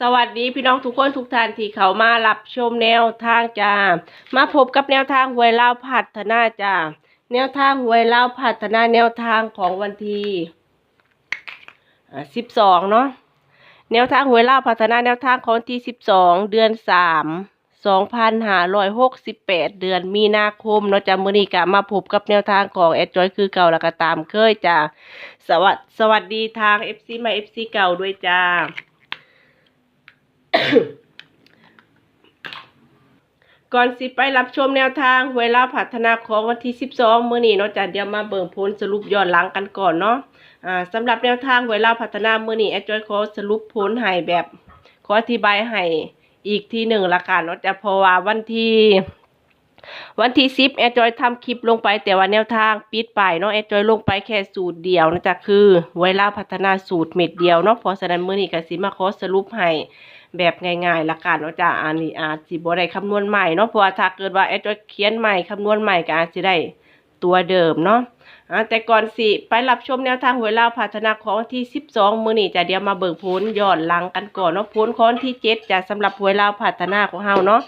สวัสดีพี่น้องทุกคนทุกท่านที่เขามารับชมแนวทางจ้ามาพบกับแนวทางหวยลาวพัฒนาจ้าแนวทางหวยลาวพัฒนาแนวทางของวันที่12เนาะแนวทางหวยลาวพัฒนาแนวทางของวันที่12เดือน3 2568เดือนมีนาคมเนาะจ้ามื้อนี้ก็มาพบกับแนวทางของแอดจอยคือเก่าแล้วก็ตามเคยจ้าสวัสดีทาง FC ใหม่ FC เก่าด้วยจ้า ก่อนสิไปรับชมแนวทางหวยลาวพัฒนาของวันที่12มื้อนี้เนาะจ้ะเดี๋ยวมาเบิ่งผลสรุปย้อนหลังกันก่อนเนาะสำหรับแนวทางหวยลาวพัฒนามื้อนี้แอดจอยขอสรุปผลให้แบบขออธิบายให้อีกทีหนึ่งละกันเนาะจ้ะเพราะว่าวันที่10แอดจอยทำคลิปลงไปแต่ว่าแนวทางปิดไปเนาะแอดจอยลงไปแค่สูตรเดียวนะจ๊ะคือหวยลาวพัฒนาสูตรเม็ดเดียวเนาะเพราะฉะนั้นมื้อนี้ก็สิมาขอสรุปให้แบบง่ายๆละกันเนาะจ้ะอันนี้อาจสิบ่ได้คำนวณใหม่เนาะเพราะว่าถ้าเกิดว่าแอดจอยเขียนใหม่คำนวณใหม่ก็อาจสิได้ตัวเดิมเนาะแต่ก่อนสิไปรับชมแนวทางหวยลาวพัฒนาของวันที่12มื้อนี้จ้ะเดี๋ยวมาเบิ่งผลย้อนหลังกันก่อนเนาะผลของวันที่7จ้ะสำหรับหวยลาวพัฒนาของเฮาเนาะ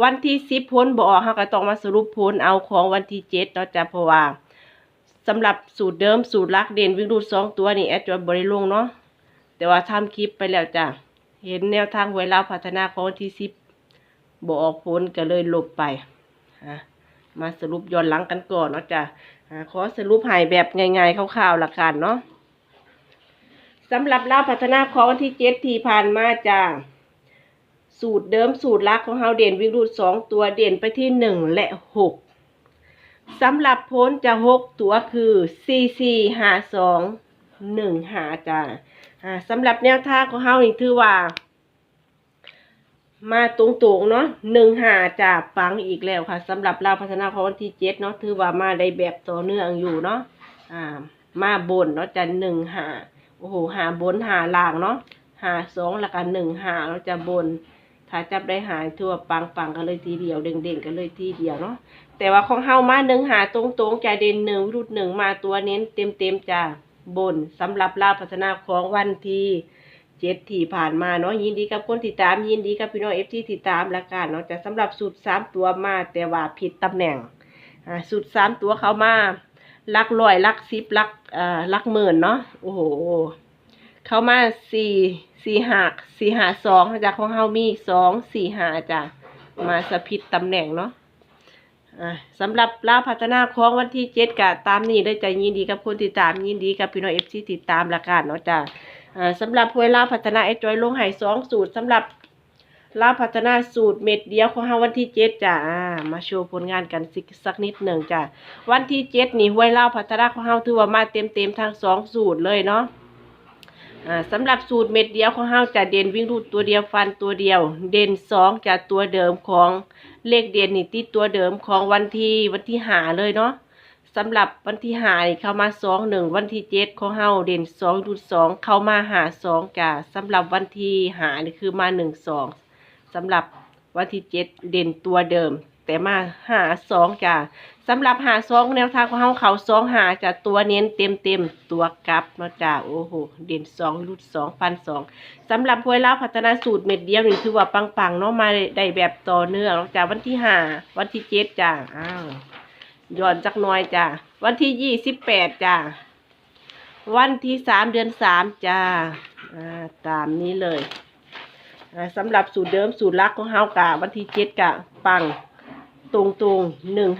วันที่10ผลบ่ออกเฮาก็ต้องมาสรุปผลเอาของวันที่7เนาะจ้ะเพราะว่าสำหรับสูตรเดิมสูตรลักเด่นวิ่งรูด2ตัวนี่แอดจอยบ่ได้ลงเนาะแต่ว่าทำคลิปไปแล้วจ้ะเห็นแนวทางหวยลาวพัฒนาของวันที่10บ่ออกผลก็เลยลบไปมาสรุปย้อนหลังกันก่อนเนาะจ้ะขอสรุปให้แบบง่ายๆคร่าวๆละกันเนาะสำหรับลาวพัฒนาของวันที่7ที่ผ่านมาจ้ะสูตรเดิมสูตรลักของเฮาเด่นวิ่งรูด2ตัวเด่นไปที่1และ6สำหรับผลจะ6ตัวคือ4 4 5 2 1 5จ้ะสำหรับแนวทางของเฮานี่ถือว่ามาตรงๆเนาะ1 5จ้ะปังอีกแล้วค่ะสำหรับลาวพัฒนาของวันที่7เนาะถือว่ามาได้แบบต่อเนื่องอยู่เนาะมาบนเนาะจ้ะ1 5โอ้โหหาบนหาล่างเนาะ5 2แล้วก็1 5เนาะจ้ะบนถ้าจับได้หายทั่วปังกันเลยทีเดียวเด้งๆกันเลยทีเดียวเนาะแต่ว่าของเฮามา1 5ตรงๆจ้ะเด่น1รูด1มาตัวเน้นเต็มจ้ะบนสำหรับลาวพัฒนาของวันที่7ที่ผ่านมาเนาะยินดีกับคนติดตามยินดีกับพี่น้องเอฟซีติดตามละกันเนาะจะสำหรับสูตร3ตัวมาแต่ว่าผิดตำแหน่งสูตร3ตัวเขามาลักร้อยลัก10ลักหมื่นเนาะโอ้โหเขามา4 2จากของเฮามี2 4 5จ้ะมาสะผิดตำแหน่งเนาะสำหรับลาวพัฒนาของวันที่7ก็ตามนี้ได้ใจยินดีกับคนติดตามยินดีกับพี่น้องเอฟซีติดตามละกันเนาะจ้ะสำหรับหวยลาวพัฒนาแอดจอยลงให้2สูตรสำหรับลาวพัฒนาสูตรเม็ดเดียวของเฮาวันที่7จ้ะมาโชว์ผลงานกันสักนิดหนึ่งจ้ะวันที่7นี่หวยลาวพัฒนาของเฮาถือว่ามาเต็มทั้ง2สูตรเลยเนาะสำหรับสูตรเม็ดเดียวของเฮาจะเด่นวิ่งรูดตัวเดียวฟันตัวเดียวเด่น2จะตัวเดิมของเลขเด่นนี่ติดตัวเดิมของวันที่หาเลยเนาะสำหรับวันที่หานี่เข้ามา2 1วันที่7ของเฮาเด่น2รูด2เข้ามาหา2จ้ะสำหรับวันที่หานี่คือมา1 2สำหรับวันที่7เด่นตัวเดิมแต่มาหา2จ้ะสำหรับหา2แนวทางของเขา2หาจะตัวเน้นเต็มตัวกลับเนาะจ้ะโอ้โหเด่น2รูด2ฟัน2สำหรับหวยลาวพัฒนาสูตรเม็ดเดียวนี่ถือว่าปังเนาะมาได้แบบต่อเนื่องจากวันที่5วันที่7จ้ะย้อนจักหน่อยจ้ะวันที่28จ้ะวันที่3เดือน3จ้ะตามนี้เลยสำหรับสูตรเดิมสูตรลักของเฮากะวันที่7กะปังตรง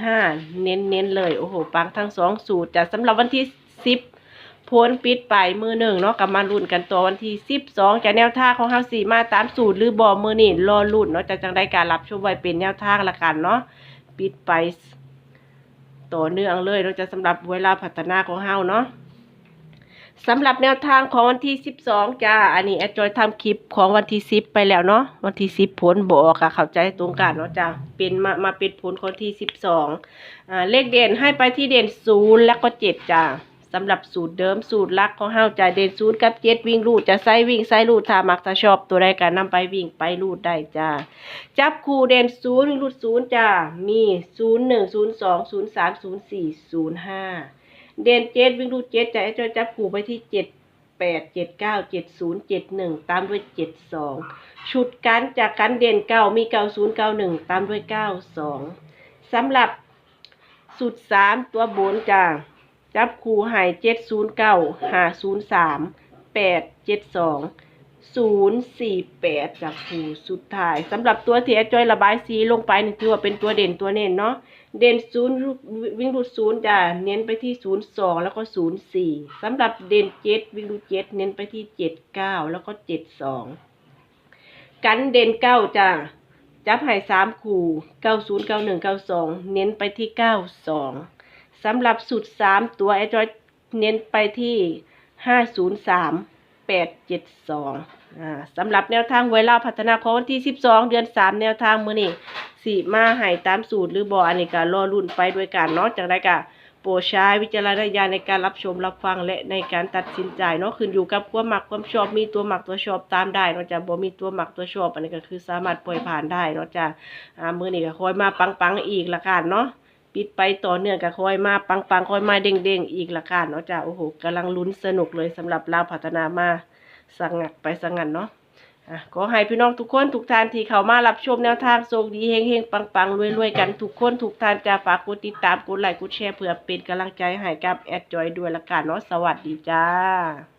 15เน้นเลยโอ้โหปังทั้ง2สูตรจ้ะสำหรับวันที่10พ้นปิดไปมือ1เนาะกับมาลุ้นกันตัววันที่12จะแนวทางของเฮาสิมาตามสูตรหรือบ่มือนี่รอลุ้นเนาะจะจังได้การรับชมไว้เป็นแนวทางละกันเนาะปิดไปต่อเนื่องเลยเราจะสำหรับหวยลาวพัฒนาของเฮาเนาะสำหรับแนวทางของวันที่12จ้าอันนี้แอดจอยทำคลิปของวันที่10ไปแล้วเนาะวันที่10ผลบ่ออกค่ะเข้าใจตรงกันเนาะจ้าเป็นมาเป็นผลของที่12เลขเด่นให้ไปที่เด่น0แล้วก็7จ้าสำหรับสูตรเดิมสูตรลักของเฮาจะเด่น0กับ7วิ่งรูดจะไซวิ่งไซรูดถ้ามักถ้าชอบตัวใดก็นำไปวิ่งไปรูดได้จ้าจับคู่เด่น0วิ่งรูด0จ้ามี0 1 0 2 0 3 0 4 0 5เด่น7วิ่งรูด7จะจับคู่ไปที่7 8 7 9 7 0 7 1ตามด้วย72ชุดกันจากกันเด่น9มี90 91ตามด้วย92สำหรับสุด3ตัวบนจ้าจับคู่ให้709 503 872 048จับคู่สุดท้ายสำหรับตัวที่จอยระบายสีลงไปนี่ถือว่าเป็นตัวเด่นตัวเน้นเนาะเด่น0วิ่งรูด0จ้ะเน้นไปที่02แล้วก็04สำหรับเด่น7วิ่งรูด7เน้นไปที่79แล้วก็72กันเด่น9จ้ะจับให้3คู่90 91 92เน้นไปที่92สำหรับสุด3ตัวจอยเน้นไปที่503 872สำหรับแนวทางไว้เล่าพัฒนาของวันที่12เดือน3แนวทางมื้อนี้สิมาให้ตามสูตรหรือบ่อันนี้ก็รอลุ้นไปด้วยกันเนาะจังได๋ก็โปรดใช้วิจารณญาณในการรับชมรับฟังและในการตัดสินใจเนาะขึ้นอยู่กับความมักความชอบมีตัวมักตัวชอบตามได้เนาะจ้ะบ่มีตัวมักตัวชอบอันนี้ก็คือสามารถปล่อยผ่านได้เนาะจ้ะมื้อนี้ก็คอยมาปังๆอีกละกันเนาะปิดไปต่อเนื่องก็คอยมาปังๆคอยมาเด้งๆอีกละกันเนาะจ้ะโอ้โหกำลังลุ้นสนุกเลยสำหรับลาวพัฒนามาสังงักไปสังงันเนาะขอให้พี่น้องทุกคนทุกท่านที่เข้ามารับชมแนวทางโชคดีเฮงๆปังๆรวยๆกันทุกคนทุกท่านจะฝากกดติดตามกดไลค์กดแชร์เพื่อเป็นกำลังใจให้กับแอดจอยด้วยละกันเนาะสวัสดีจ้า